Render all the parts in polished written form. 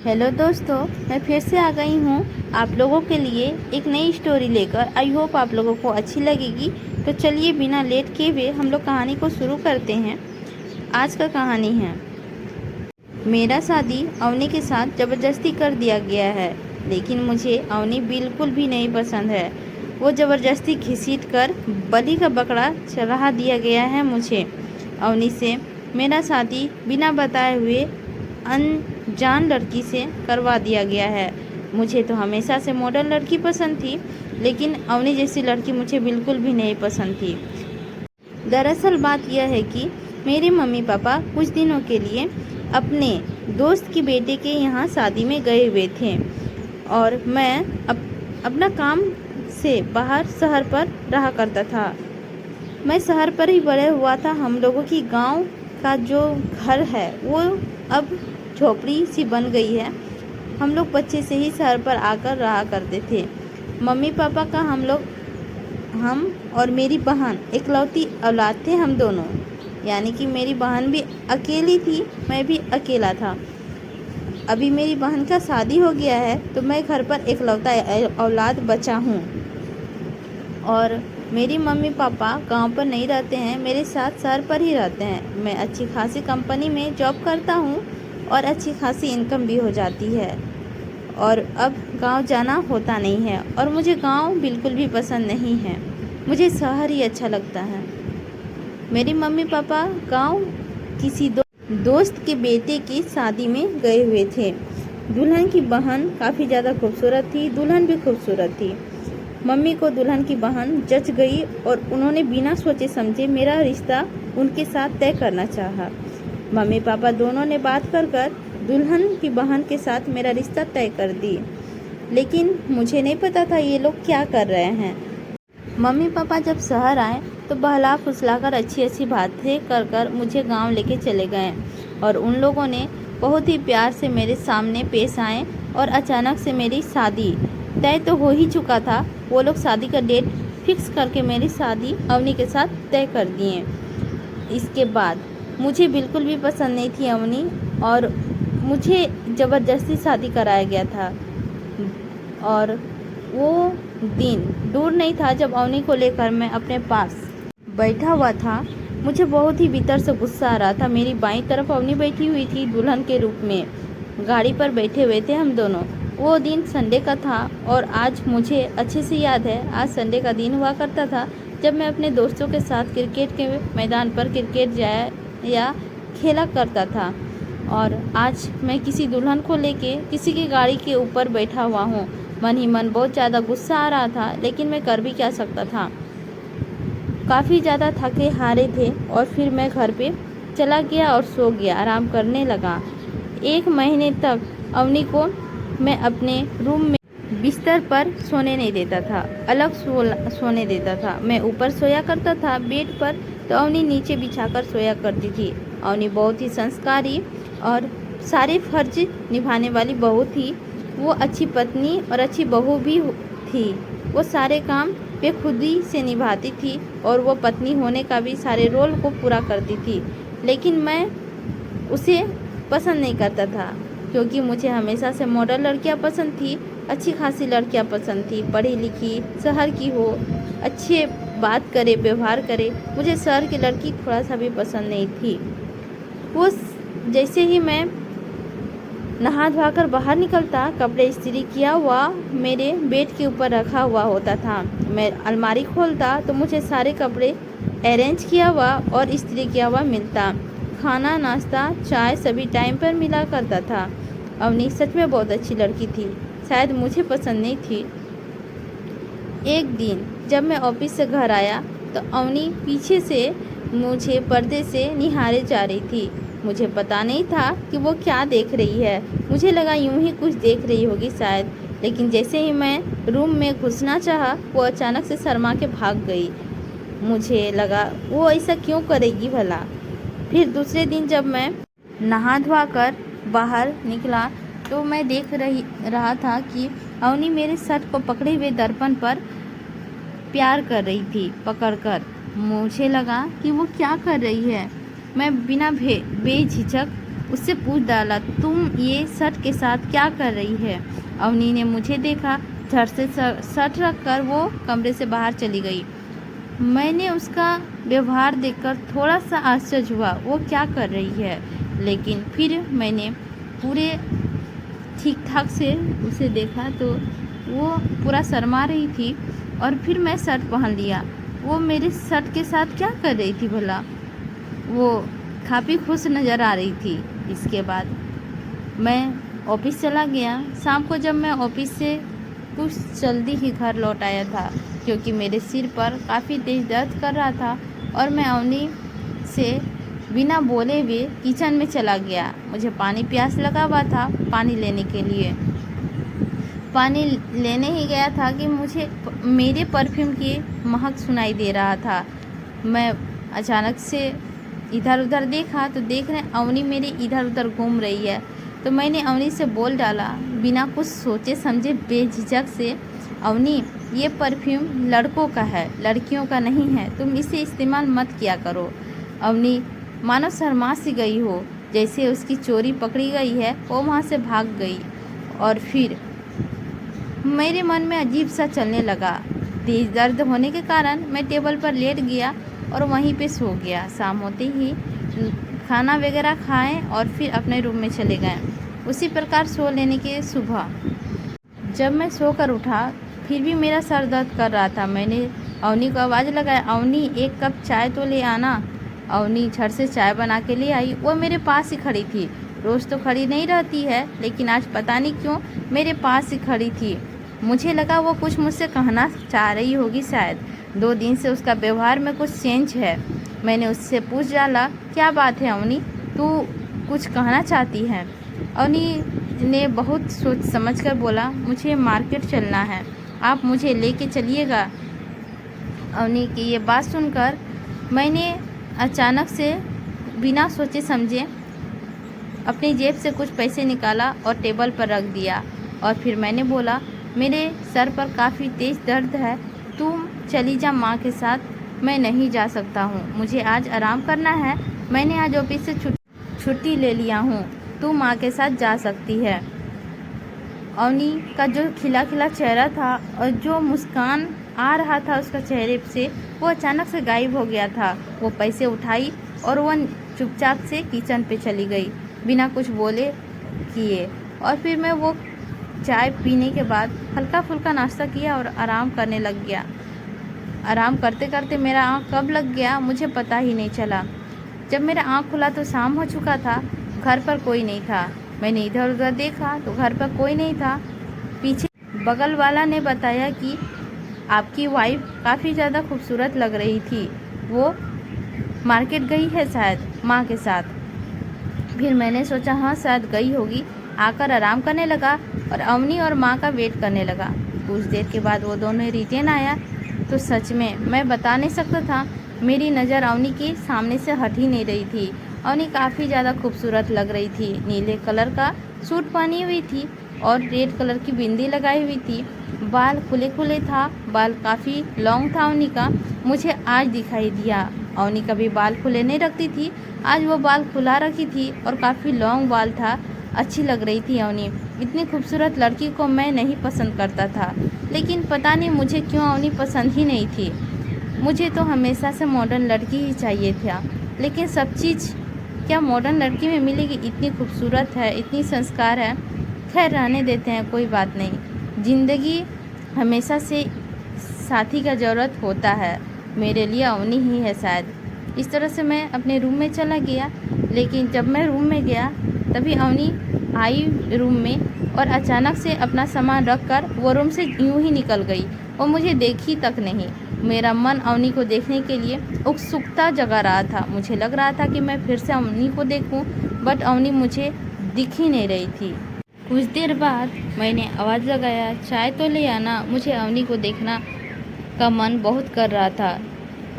Hello दोस्तों, मैं फिर से आ गई हूँ आप लोगों के लिए एक नई स्टोरी लेकर। आई होप आप लोगों को अच्छी लगेगी। तो चलिए बिना लेट किए हुए हम लोग कहानी को शुरू करते हैं। आज का कहानी है, मेरा शादी अवनी के साथ ज़बरदस्ती कर दिया गया है, लेकिन मुझे अवनी बिल्कुल भी नहीं पसंद है। वो ज़बरदस्ती घसीट कर बलि का बकरा चढ़ा दिया गया है मुझे। अवनी से मेरा शादी बिना बताए हुए अनजान लड़की से करवा दिया गया है। मुझे तो हमेशा से मॉडर्न लड़की पसंद थी, लेकिन अवनी जैसी लड़की मुझे बिल्कुल भी नहीं पसंद थी। दरअसल बात यह है कि मेरे मम्मी पापा कुछ दिनों के लिए अपने दोस्त की बेटे के यहाँ शादी में गए हुए थे और मैं अपना काम से बाहर शहर पर रहा करता था। मैं शहर पर ही बड़े हुआ था। हम लोगों की गांव का जो घर है वो अब झोपड़ी सी बन गई है। हम लोग बच्चे से ही शहर पर आकर रहा करते थे। मम्मी पापा का हम और मेरी बहन इकलौती औलाद थे हम दोनों, यानी कि मेरी बहन भी अकेली थी, मैं भी अकेला था। अभी मेरी बहन का शादी हो गया है तो मैं घर पर इकलौता औलाद बचा हूँ। और मेरी मम्मी पापा गांव पर नहीं रहते हैं, मेरे साथ शहर पर ही रहते हैं। मैं अच्छी खासी कंपनी में जॉब करता हूँ और अच्छी खासी इनकम भी हो जाती है, और अब गांव जाना होता नहीं है। और मुझे गांव बिल्कुल भी पसंद नहीं है, मुझे शहर ही अच्छा लगता है। मेरी मम्मी पापा गांव किसी दोस्त के बेटे की शादी में गए हुए थे। दुल्हन की बहन काफ़ी ज़्यादा खूबसूरत थी, दुल्हन भी खूबसूरत थी। मम्मी को दुल्हन की बहन जच गई और उन्होंने बिना सोचे समझे मेरा रिश्ता उनके साथ तय करना चाहा। मम्मी पापा दोनों ने बात कर दुल्हन की बहन के साथ मेरा रिश्ता तय कर दी, लेकिन मुझे नहीं पता था ये लोग क्या कर रहे हैं। मम्मी पापा जब शहर आए तो बहला फुसलाकर अच्छी बातें कर मुझे गांव लेके चले गए, और उन लोगों ने बहुत ही प्यार से मेरे सामने पेश आए। और अचानक से मेरी शादी तय तो हो ही चुका था। वो लोग शादी का डेट फिक्स करके मेरी शादी अवनी के साथ तय कर दिए। इसके बाद मुझे बिल्कुल भी पसंद नहीं थी अवनी, और मुझे ज़बरदस्ती शादी कराया गया था। और वो दिन दूर नहीं था जब अवनी को लेकर मैं अपने पास बैठा हुआ था। मुझे बहुत ही भीतर से गुस्सा आ रहा था। मेरी बाईं तरफ अवनी बैठी हुई थी दुल्हन के रूप में, गाड़ी पर बैठे हुए थे हम दोनों। वो दिन संडे का था और आज मुझे अच्छे से याद है, आज संडे का दिन हुआ करता था जब मैं अपने दोस्तों के साथ क्रिकेट के मैदान पर क्रिकेट जाया या खेला करता था। और आज मैं किसी दुल्हन को लेके किसी की गाड़ी के ऊपर बैठा हुआ हूँ। मन ही मन बहुत ज़्यादा गुस्सा आ रहा था, लेकिन मैं कर भी क्या सकता था। काफ़ी ज़्यादा थके हारे थे और फिर मैं घर पे चला गया और सो गया, आराम करने लगा। 1 महीने तक अवनी को मैं अपने रूम में बिस्तर पर सोने नहीं देता था, अलग सोने देता था। मैं ऊपर सोया करता था बेड पर, तो अवनी नीचे बिछाकर सोया करती थी। अवनी बहुत ही संस्कारी और सारे फर्ज निभाने वाली बहू थी। वो अच्छी पत्नी और अच्छी बहू भी थी। वो सारे काम पे खुद ही से निभाती थी और वो पत्नी होने का भी सारे रोल को पूरा करती थी। लेकिन मैं उसे पसंद नहीं करता था, क्योंकि मुझे हमेशा से मॉडर्न लड़कियां पसंद थी, अच्छी खासी लड़कियां पसंद थी, पढ़ी लिखी, शहर की हो, अच्छे बात करे, व्यवहार करे। मुझे शहर की लड़की थोड़ा सा भी पसंद नहीं थी। वो जैसे ही मैं नहा धोआ कर बाहर निकलता, कपड़े इस्त्री किया हुआ मेरे बेड के ऊपर रखा हुआ होता था। मैं अलमारी खोलता तो मुझे सारे कपड़े अरेंज किया हुआ और इस्त्री किया हुआ मिलता। खाना, नाश्ता, चाय सभी टाइम पर मिला करता था। अवनी सच में बहुत अच्छी लड़की थी, शायद मुझे पसंद नहीं थी। एक दिन जब मैं ऑफिस से घर आया तो अवनी पीछे से मुझे पर्दे से निहारे जा रही थी। मुझे पता नहीं था कि वो क्या देख रही है। मुझे लगा यूं ही कुछ देख रही होगी शायद, लेकिन जैसे ही मैं रूम में घुसना चाहा, वो अचानक से शर्मा के भाग गई। मुझे लगा वो ऐसा क्यों करेगी भला। फिर दूसरे दिन जब मैं नहा धोआ कर बाहर निकला तो मैं देख रहा था कि अवनी मेरे शर्ट को पकड़े हुए दर्पण पर प्यार कर रही थी पकड़कर। मुझे लगा कि वो क्या कर रही है। मैं बिना बेझिझक उससे पूछ डाला, तुम ये शर्ट के साथ क्या कर रही है? अवनी ने मुझे देखा, झट से शर्ट रख कर वो कमरे से बाहर चली गई। मैंने उसका व्यवहार देखकर थोड़ा सा आश्चर्य हुआ, वो क्या कर रही है, लेकिन फिर मैंने पूरे ठीक ठाक से उसे देखा तो वो पूरा शर्मा रही थी। और फिर मैं शर्ट पहन लिया। वो मेरे शर्ट के साथ क्या कर रही थी भला? वो काफ़ी खुश नज़र आ रही थी। इसके बाद मैं ऑफिस चला गया। शाम को जब मैं ऑफिस से कुछ जल्दी ही घर लौट आया था, क्योंकि मेरे सिर पर काफ़ी तेज़ दर्द कर रहा था, और मैं अवनी से बिना बोले हुए किचन में चला गया। मुझे पानी प्यास लगा हुआ था। पानी लेने के लिए पानी लेने ही गया था कि मुझे मेरे परफ्यूम की महक सुनाई दे रहा था। मैं अचानक से इधर उधर देखा तो देख रहे अवनी मेरे इधर उधर घूम रही है। तो मैंने अवनी से बोल डाला बिना कुछ सोचे समझे, बेझिझक से, अवनी ये परफ्यूम लड़कों का है, लड़कियों का नहीं है, तुम इसे इस्तेमाल मत किया करो। अवनी मानो शर्मा सी गई हो, जैसे उसकी चोरी पकड़ी गई है। वो वहाँ से भाग गई। और फिर मेरे मन में अजीब सा चलने लगा। तेज दर्द होने के कारण मैं टेबल पर लेट गया और वहीं पे सो गया। शाम होते ही खाना वगैरह खाएं और फिर अपने रूम में चले गए। उसी प्रकार सो लेने के सुबह जब मैं सोकर उठा फिर भी मेरा सर दर्द कर रहा था। मैंने अवनी को आवाज़ लगाया, अवनी एक कप चाय तो ले आना। अवनी झट से चाय बना के ले आई। वो मेरे पास ही खड़ी थी। रोज़ तो खड़ी नहीं रहती है, लेकिन आज पता नहीं क्यों मेरे पास ही खड़ी थी। मुझे लगा वो कुछ मुझसे कहना चाह रही होगी शायद। 2 दिन से उसका व्यवहार में कुछ चेंज है। मैंने उससे पूछ डाला, क्या बात है अवनी, तू कुछ कहना चाहती है? अवनी ने बहुत सोच समझ कर बोला, मुझे मार्केट चलना है, आप मुझे लेके चलिएगा। अवनी की ये बात सुनकर मैंने अचानक से बिना सोचे समझे अपनी जेब से कुछ पैसे निकाला और टेबल पर रख दिया। और फिर मैंने बोला, मेरे सर पर काफ़ी तेज़ दर्द है, तुम चली जा माँ के साथ, मैं नहीं जा सकता हूँ, मुझे आज आराम करना है। मैंने आज ऑफिस से छुट्टी ले लिया हूँ, तू माँ के साथ जा सकती है। अवनी का जो खिला खिला चेहरा था और जो मुस्कान आ रहा था उसका चेहरे से, वो अचानक से गायब हो गया था। वो पैसे उठाई और वह चुपचाप से किचन पे चली गई बिना कुछ बोले किए। और फिर मैं वो चाय पीने के बाद हल्का फुल्का नाश्ता किया और आराम करने लग गया। आराम करते करते मेरा आँख कब लग गया मुझे पता ही नहीं चला। जब मेरा आँख खुला तो शाम हो चुका था। घर पर कोई नहीं था। मैंने इधर उधर देखा तो घर पर कोई नहीं था। पीछे बगल वाला ने बताया कि आपकी वाइफ काफ़ी ज़्यादा खूबसूरत लग रही थी, वो मार्केट गई है शायद माँ के साथ। फिर मैंने सोचा हाँ शायद गई होगी। आकर आराम करने लगा और अवनी और माँ का वेट करने लगा। कुछ देर के बाद वो दोनों रिटर्न आया तो सच में मैं बता नहीं सकता था, मेरी नज़र अवनी के सामने से हट ही नहीं रही थी। अवनी काफ़ी ज़्यादा खूबसूरत लग रही थी। नीले कलर का सूट पहनी हुई थी और रेड कलर की बिंदी लगाई हुई थी। बाल खुले खुले था, बाल काफ़ी लॉन्ग था अवनी का। मुझे आज दिखाई दिया, अवनी कभी बाल खुले नहीं रखती थी, आज वो बाल खुला रखी थी और काफ़ी लॉन्ग बाल था। अच्छी लग रही थी अवनी। इतनी खूबसूरत लड़की को मैं नहीं पसंद करता था, लेकिन पता नहीं मुझे क्यों अवनी पसंद ही नहीं थी। मुझे तो हमेशा से मॉडर्न लड़की ही चाहिए था, लेकिन सब चीज़ क्या मॉडर्न लड़की में मिलेगी? इतनी खूबसूरत है, इतनी संस्कार है। खैर रहने देते हैं, कोई बात नहीं। ज़िंदगी हमेशा से साथी का ज़रूरत होता है, मेरे लिए अवनी ही है शायद। इस तरह से मैं अपने रूम में चला गया। लेकिन जब मैं रूम में गया तभी अवनी आई रूम में और अचानक से अपना सामान रख कर वो रूम से यूं ही निकल गई और मुझे देखी तक नहीं। मेरा मन अवनी को देखने के लिए उत्सुकता जगा रहा था। मुझे लग रहा था कि मैं फिर से अवनी को देखूं, बट अवनी मुझे दिख ही नहीं रही थी। कुछ देर बाद मैंने आवाज़ लगाया, चाय तो ले आना। मुझे अवनी को देखना का मन बहुत कर रहा था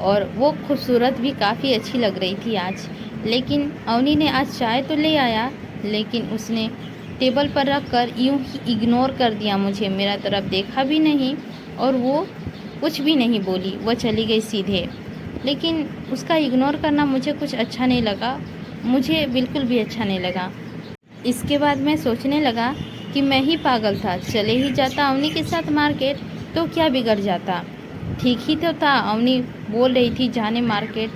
और वो खूबसूरत भी काफ़ी अच्छी लग रही थी आज। लेकिन अवनी ने आज चाय तो ले आया, लेकिन उसने टेबल पर रख कर यूँ ही इग्नोर कर दिया मुझे, मेरा तरफ देखा भी नहीं और वो कुछ भी नहीं बोली, वो चली गई सीधे। लेकिन उसका इग्नोर करना मुझे कुछ अच्छा नहीं लगा। मुझे बिल्कुल भी अच्छा नहीं लगा। इसके बाद मैं सोचने लगा कि मैं ही पागल था, चले ही जाता अवनी के साथ मार्केट तो क्या बिगड़ जाता। ठीक ही तो था, अवनी बोल रही थी जाने मार्केट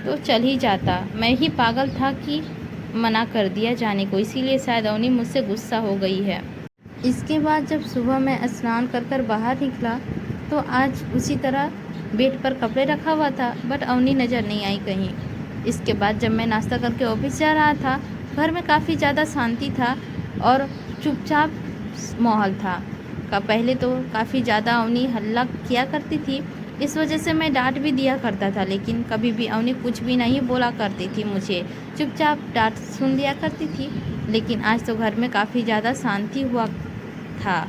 तो चल ही जाता। मैं ही पागल था कि मना कर दिया जाने को, इसीलिए शायद अवनी मुझसे गुस्सा हो गई है। इसके बाद जब सुबह मैं स्नान कर कर बाहर निकला तो आज उसी तरह बेड पर कपड़े रखा हुआ था, बट अवनी नज़र नहीं आई कहीं। इसके बाद जब मैं नाश्ता करके ऑफिस जा रहा था, घर में काफ़ी ज़्यादा शांति था और चुपचाप माहौल था। पहले तो काफ़ी ज़्यादा अवनी हल्ला किया करती थी, इस वजह से मैं डांट भी दिया करता था, लेकिन कभी भी अवनी कुछ भी नहीं बोला करती थी मुझे, चुपचाप डांट सुन लिया करती थी। लेकिन आज तो घर में काफ़ी ज़्यादा शांति हुआ था।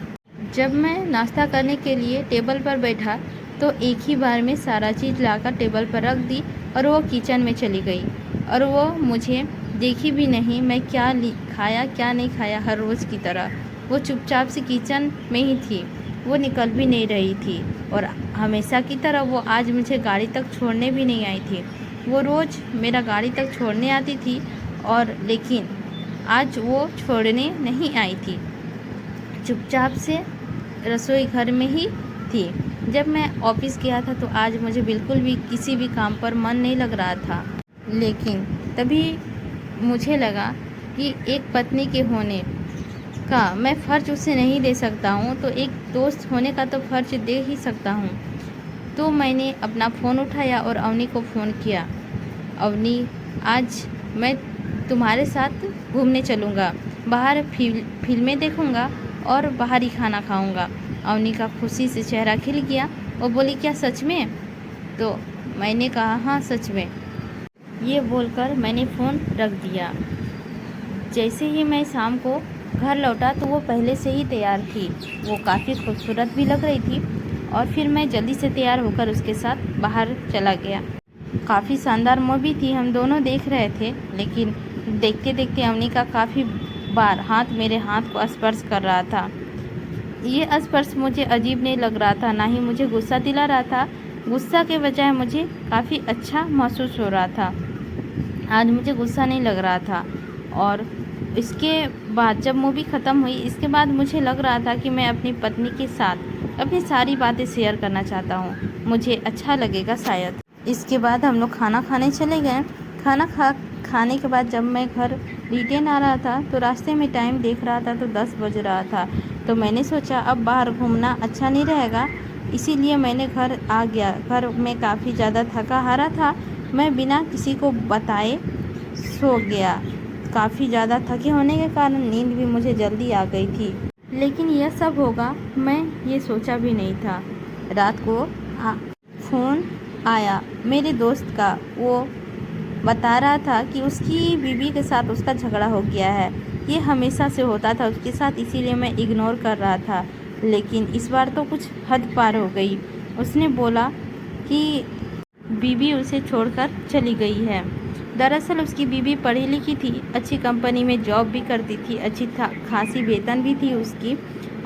जब मैं नाश्ता करने के लिए टेबल पर बैठा तो एक ही बार में सारा चीज़ लाकर टेबल पर रख दी और वो किचन में चली गई और वो मुझे देखी भी नहीं मैं क्या खाया क्या नहीं खाया। हर रोज़ की तरह वो चुपचाप से किचन में ही थी, वो निकल भी नहीं रही थी और हमेशा की तरह वो आज मुझे गाड़ी तक छोड़ने भी नहीं आई थी। वो रोज़ मेरा गाड़ी तक छोड़ने आती थी और लेकिन आज वो छोड़ने नहीं आई थी, चुपचाप से रसोई घर में ही थी। जब मैं ऑफिस गया था तो आज मुझे बिल्कुल भी किसी भी काम पर मन नहीं लग रहा था, लेकिन तभी मुझे लगा कि एक पत्नी के होने का मैं फ़र्ज उसे नहीं दे सकता हूँ, तो एक दोस्त होने का तो फ़र्ज दे ही सकता हूँ। तो मैंने अपना फ़ोन उठाया और अवनी को फ़ोन किया। अवनी, आज मैं तुम्हारे साथ घूमने चलूँगा, बाहर फिल्में देखूँगा और बाहर ही खाना खाऊँगा। अवनी का खुशी से चेहरा खिल गया और बोली, क्या सच में? तो मैंने कहा हाँ सच में। ये बोलकर मैंने फ़ोन रख दिया। जैसे ही मैं शाम को घर लौटा तो वो पहले से ही तैयार थी, वो काफ़ी खूबसूरत भी लग रही थी और फिर मैं जल्दी से तैयार होकर उसके साथ बाहर चला गया। काफ़ी शानदार मूवी थी, हम दोनों देख रहे थे, लेकिन देखते देखते अवनी का काफ़ी बार हाथ मेरे हाथ को स्पर्श कर रहा था। ये स्पर्श मुझे अजीब नहीं लग रहा था, ना ही मुझे गुस्सा दिला रहा था। गुस्सा के बजाय मुझे काफ़ी अच्छा महसूस हो रहा था। आज मुझे गुस्सा नहीं लग रहा था। और इसके बाद जब मूवी ख़त्म हुई, इसके बाद मुझे लग रहा था कि मैं अपनी पत्नी के साथ अपनी सारी बातें शेयर करना चाहता हूँ, मुझे अच्छा लगेगा शायद। इसके बाद हम लोग खाना खाने चले गए। खाने के बाद जब मैं घर रिटर्न आ रहा था तो रास्ते में टाइम देख रहा था तो 10 बज रहा था। तो मैंने सोचा अब बाहर घूमना अच्छा नहीं रहेगा, इसीलिए मैंने घर आ गया। घर में काफ़ी ज़्यादा थका हारा था, मैं बिना किसी को बताए सो गया। काफ़ी ज़्यादा थके होने के कारण नींद भी मुझे जल्दी आ गई थी, लेकिन यह सब होगा मैं ये सोचा भी नहीं था। रात को फ़ोन आया मेरे दोस्त का, वो बता रहा था कि उसकी बीवी के साथ उसका झगड़ा हो गया है। ये हमेशा से होता था उसके साथ, इसीलिए मैं इग्नोर कर रहा था, लेकिन इस बार तो कुछ हद पार हो गई। उसने बोला कि बीवी उसे छोड़कर चली गई है। दरअसल उसकी बीवी पढ़ी लिखी थी, अच्छी कंपनी में जॉब भी करती थी, अच्छी खासी वेतन भी थी उसकी,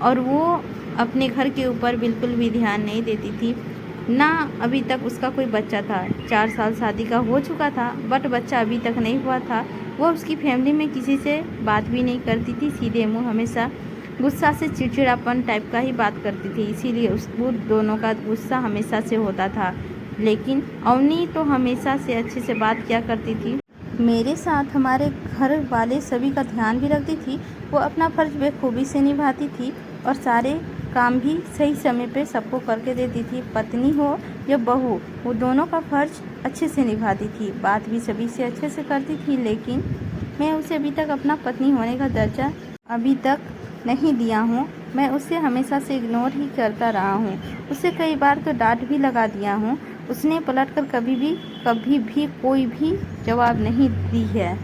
और वो अपने घर के ऊपर बिल्कुल भी ध्यान नहीं देती थी ना। अभी तक उसका कोई बच्चा था, 4 साल शादी का हो चुका था, बट बच्चा अभी तक नहीं हुआ था। वो उसकी फैमिली में किसी से बात भी नहीं करती थी, सीधे मुँह हमेशा गुस्सा से चिड़चिड़ापन टाइप का ही बात करती थी, इसीलिए वो दोनों का गुस्सा हमेशा से होता था। लेकिन अवनी तो हमेशा से अच्छे से बात किया करती थी मेरे साथ, हमारे घर वाले सभी का ध्यान भी रखती थी। वो अपना फ़र्ज बेखूबी से निभाती थी और सारे काम भी सही समय पे सबको करके देती थी। पत्नी हो या बहू, वो दोनों का फ़र्ज अच्छे से निभाती थी, बात भी सभी से अच्छे से करती थी। लेकिन मैं उसे अभी तक अपना पत्नी होने का दर्जा अभी तक नहीं दिया हूँ। मैं उसे हमेशा से इग्नोर ही करता रहा हूँ। उसे कई बार तो डांट भी लगा दिया हूँ, उसने पलटकर कभी भी कोई भी जवाब नहीं दी है।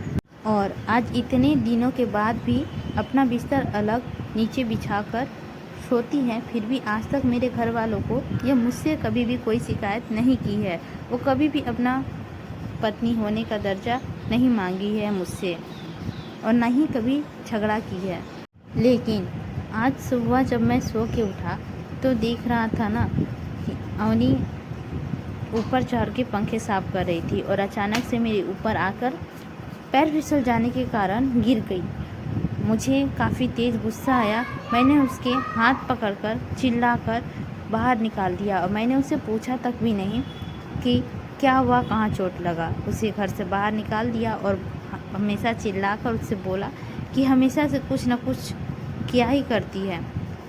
और आज इतने दिनों के बाद भी अपना बिस्तर अलग नीचे बिछाकर सोती है, फिर भी आज तक मेरे घर वालों को या मुझसे कभी भी कोई शिकायत नहीं की है। वो कभी भी अपना पत्नी होने का दर्जा नहीं मांगी है मुझसे और ना ही कभी झगड़ा की है। लेकिन आज सुबह जब मैं सो के उठा तो देख रहा था ना कि अवनी ऊपर चढ़ के पंखे साफ कर रही थी और अचानक से मेरे ऊपर आकर पैर फिसल जाने के कारण गिर गई। मुझे काफ़ी तेज़ गुस्सा आया। मैंने उसके हाथ पकड़कर चिल्लाकर बाहर निकाल दिया और मैंने उससे पूछा तक भी नहीं कि क्या हुआ, कहाँ चोट लगा। उसे घर से बाहर निकाल दिया और हमेशा चिल्लाकर उससे बोला कि हमेशा से कुछ न कुछ क्या ही करती है,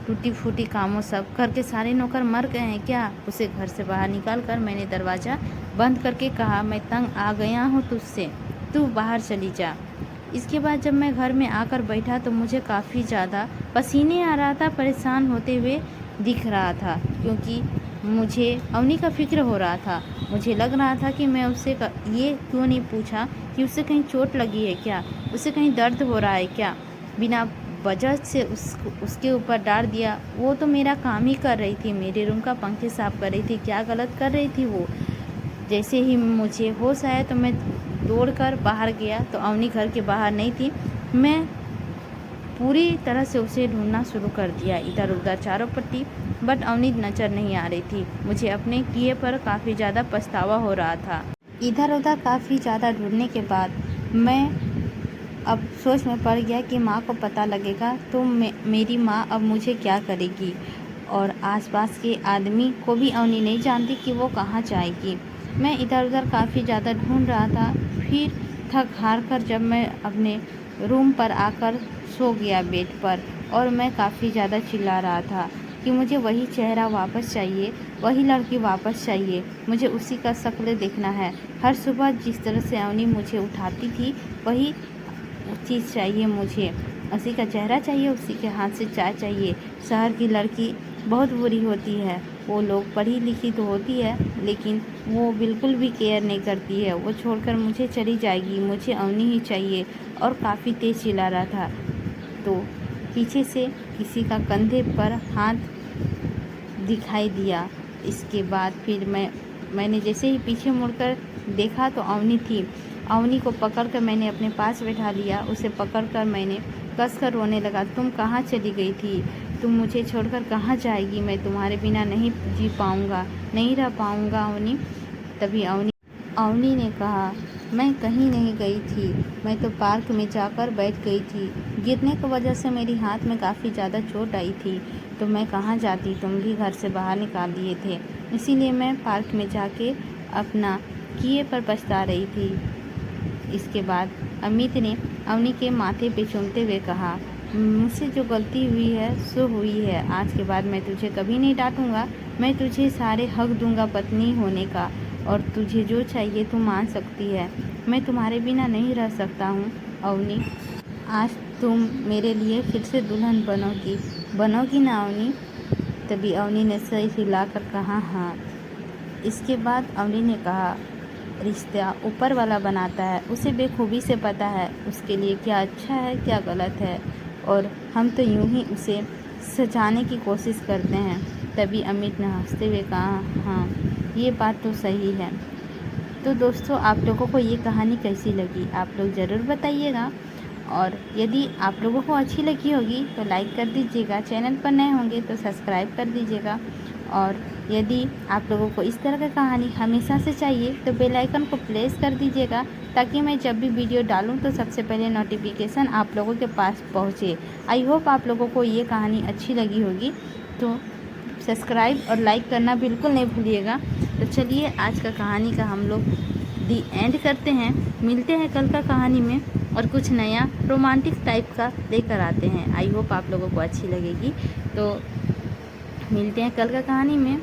टूटी फूटी कामों सब करके सारे नौकर मर गए हैं क्या। उसे घर से बाहर निकाल कर मैंने दरवाज़ा बंद करके कहा, मैं तंग आ गया हूँ तुझसे, तू बाहर चली जा। इसके बाद जब मैं घर में आकर बैठा तो मुझे काफ़ी ज़्यादा पसीने आ रहा था, परेशान होते हुए दिख रहा था, क्योंकि मुझे अवनी का फिक्र हो रहा था। मुझे लग रहा था कि मैं उससे ये क्यों नहीं पूछा कि उससे कहीं चोट लगी है क्या, उसे कहीं दर्द हो रहा है क्या। बिना वजह से उसके ऊपर डाल दिया। वो तो मेरा काम ही कर रही थी, मेरे रूम का पंखे साफ कर रही थी, क्या गलत कर रही थी वो। जैसे ही मुझे होश आया तो मैं दौड़कर बाहर गया तो अवनी घर के बाहर नहीं थी। मैं पूरी तरह से उसे ढूंढना शुरू कर दिया, इधर उधर चारों पट्टी, बट अवनी नज़र नहीं आ रही थी। मुझे अपने किए पर काफ़ी ज़्यादा पछतावा हो रहा था। इधर उधर काफ़ी ज़्यादा ढूंढने के बाद मैं अब सोच में पड़ गया कि माँ को पता लगेगा तो मेरी माँ अब मुझे क्या करेगी, और आसपास के आदमी को भी अवनी नहीं जानती कि वो कहाँ जाएगी। मैं इधर उधर काफ़ी ज़्यादा ढूंढ रहा था। फिर थक हार कर जब मैं अपने रूम पर आकर सो गया बेड पर, और मैं काफ़ी ज़्यादा चिल्ला रहा था कि मुझे वही चेहरा वापस चाहिए, वही लड़की वापस चाहिए, मुझे उसी का शक्ल देखना है। हर सुबह जिस तरह से अवनी मुझे उठाती थी वही चीज़ चाहिए मुझे, उसी का चेहरा चाहिए, उसी के हाथ से चाय चाहिए। शहर की लड़की बहुत बुरी होती है, वो लोग पढ़ी लिखी तो होती है लेकिन वो बिल्कुल भी केयर नहीं करती है, वो छोड़कर मुझे चली जाएगी, मुझे अवनी ही चाहिए। और काफ़ी तेज़ चिल्ला रहा था तो पीछे से किसी का कंधे पर हाथ दिखाई दिया। इसके बाद फिर मैंने जैसे ही पीछे मुड़कर देखा तो अवनी थी। अवनी को पकड़कर मैंने अपने पास बैठा लिया। उसे पकड़कर मैंने कसकर रोने लगा, तुम कहाँ चली गई थी, तुम मुझे छोड़कर कहाँ जाएगी, मैं तुम्हारे बिना नहीं जी पाऊँगा, नहीं रह पाऊँगा अवनी। तभी अवनी ने कहा, मैं कहीं नहीं गई थी, मैं तो पार्क में जाकर बैठ गई थी, गिरने की वजह से मेरी हाथ में काफ़ी ज़्यादा चोट आई थी, तो मैं कहाँ जाती, तुम भी घर से बाहर निकाल दिए थे, इसीलिए मैं पार्क में जाके अपना किए पर पछता रही थी। इसके बाद अमित ने अवनी के माथे पे चूमते हुए कहा, मुझसे जो गलती हुई है सो हुई है, आज के बाद मैं तुझे कभी नहीं डांटूंगा, मैं तुझे सारे हक दूंगा पत्नी होने का, और तुझे जो चाहिए तू मान सकती है, मैं तुम्हारे बिना नहीं रह सकता हूँ अवनी, आज तुम मेरे लिए फिर से दुल्हन बनोगी ना अवनी। तभी अवनी ने सही हिलाकर कहा हाँ। इसके बाद अवनी ने कहा, रिश्ता ऊपर वाला बनाता है, उसे बेखूबी से पता है उसके लिए क्या अच्छा है क्या गलत है, और हम तो यूं ही उसे सजाने की कोशिश करते हैं। तभी अमित ने हंसते हुए कहा, हाँ ये बात तो सही है। तो दोस्तों, आप लोगों को ये कहानी कैसी लगी आप लोग ज़रूर बताइएगा, और यदि आप लोगों को अच्छी लगी होगी तो लाइक कर दीजिएगा, चैनल पर नए होंगे तो सब्सक्राइब कर दीजिएगा, और यदि आप लोगों को इस तरह की कहानी हमेशा से चाहिए तो बेल आइकन को प्रेस कर दीजिएगा, ताकि मैं जब भी वीडियो डालूं तो सबसे पहले नोटिफिकेशन आप लोगों के पास पहुंचे। आई होप आप लोगों को ये कहानी अच्छी लगी होगी, तो सब्सक्राइब और लाइक करना बिल्कुल नहीं भूलिएगा। तो चलिए आज का कहानी का हम लोग दी एंड करते हैं, मिलते हैं कल का कहानी में, और कुछ नया रोमांटिक टाइप का लेकर आते हैं। आई होप आप लोगों को अच्छी लगेगी। तो मिलते हैं कल का कहानी में।